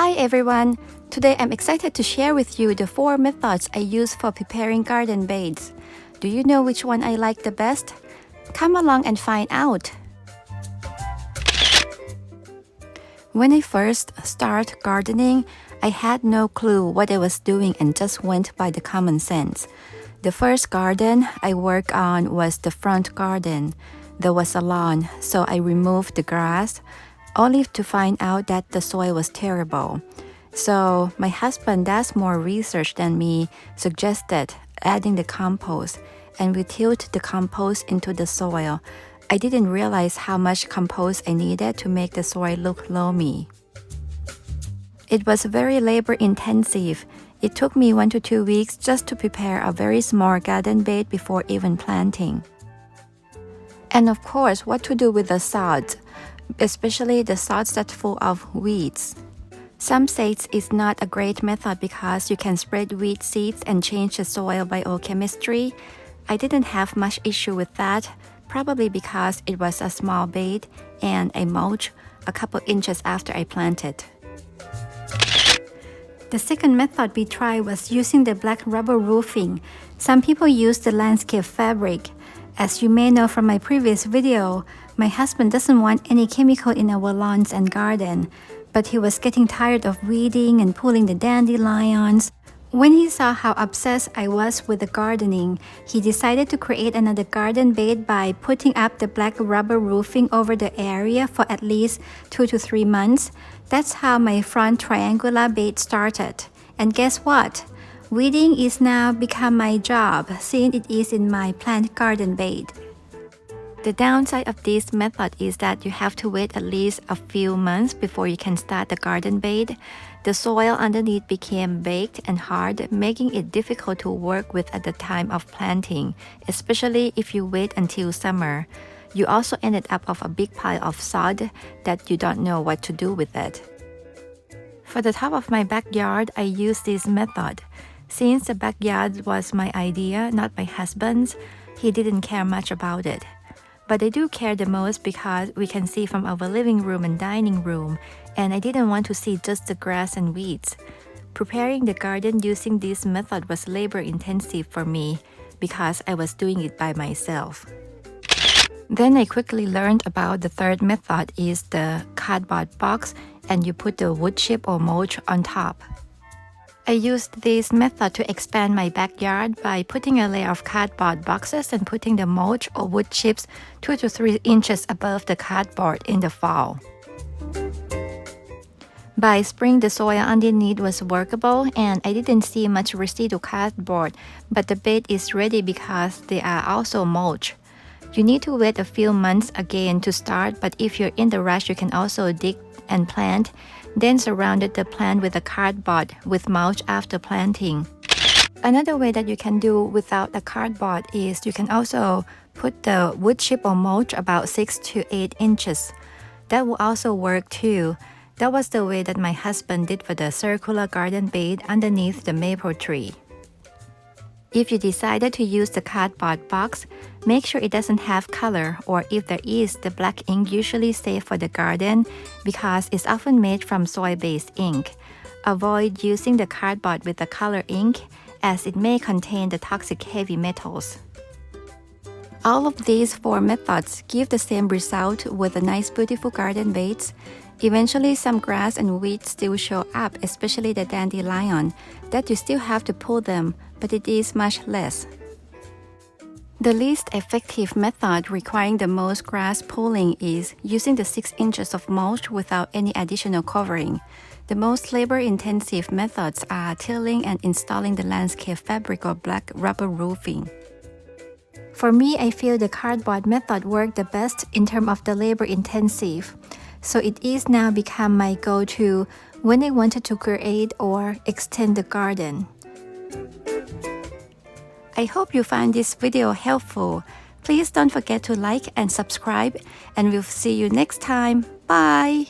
Hi everyone! Today I'm excited to share with you the 4 methods I use for preparing garden beds. Do you know which one I like the best? Come along and find out! When I first started gardening, I had no clue what I was doing and just went by the common sense. The first garden I worked on was the front garden. There was a lawn, so I removed the grass, only to find out that the soil was terrible. So my husband does more research than me, suggested adding the compost, and we tilled the compost into the soil. I didn't realize how much compost I needed to make the soil look loamy. It was very labor intensive. It took me 1 to 2 weeks just to prepare a very small garden bed before even planting. And of course, what to do with the sods, especially the sods that are full of weeds. Some say it's not a great method because you can spread weed seeds and change the soil biochemistry. I didn't have much issue with that, probably because it was a small bed and I mulched a couple inches after I planted. The second method we tried was using the black rubber roofing. Some people use the landscape fabric. As you may know from my previous video, my husband doesn't want any chemical in our lawns and garden, but he was getting tired of weeding and pulling the dandelions. When he saw how obsessed I was with the gardening, he decided to create another garden bed by putting up the black rubber roofing over the area for at least 2 to 3 months. That's how my front triangular bed started. And guess what? Weeding is now become my job since it is in my plant garden bed. The downside of this method is that you have to wait at least a few months before you can start the garden bed. The soil underneath became baked and hard, making it difficult to work with at the time of planting, especially if you wait until summer. You also ended up with a big pile of sod that you don't know what to do with it. For the top of my backyard, I used this method. Since the backyard was my idea, not my husband's, he didn't care much about it. But I do care the most because we can see from our living room and dining room, and I didn't want to see just the grass and weeds. Preparing the garden using this method was labor intensive for me because I was doing it by myself. Then I quickly learned about the third method is the cardboard box, and you put the wood chip or mulch on top. I used this method to expand my backyard by putting a layer of cardboard boxes and putting the mulch or wood chips 2 to 3 inches above the cardboard in the fall. By spring, the soil underneath was workable and I didn't see much residual cardboard, but the bed is ready because they are also mulch. You need to wait a few months again to start, but if you're in the rush, you can also dig and plant. Then surrounded the plant with a cardboard with mulch after planting. Another way that you can do without a cardboard is you can also put the wood chip or mulch about 6 to 8 inches. That will also work too. That was the way that my husband did for the circular garden bed underneath the maple tree. If you decided to use the cardboard box, make sure it doesn't have color, or if there is, the black ink usually safe for the garden because it's often made from soy-based ink. Avoid using the cardboard with the color ink as it may contain the toxic heavy metals. All of these 4 methods give the same result with a nice beautiful garden beds. Eventually, some grass and weeds still show up, especially the dandelion, that you still have to pull them, but it is much less. The least effective method requiring the most grass pulling is using the 6 inches of mulch without any additional covering. The most labor-intensive methods are tilling and installing the landscape fabric or black rubber roofing. For me, I feel the cardboard method worked the best in terms of the labor-intensive. So it is now become my go-to when I wanted to create or extend the garden. I hope you find this video helpful. Please don't forget to like and subscribe, and we'll see you next time. Bye!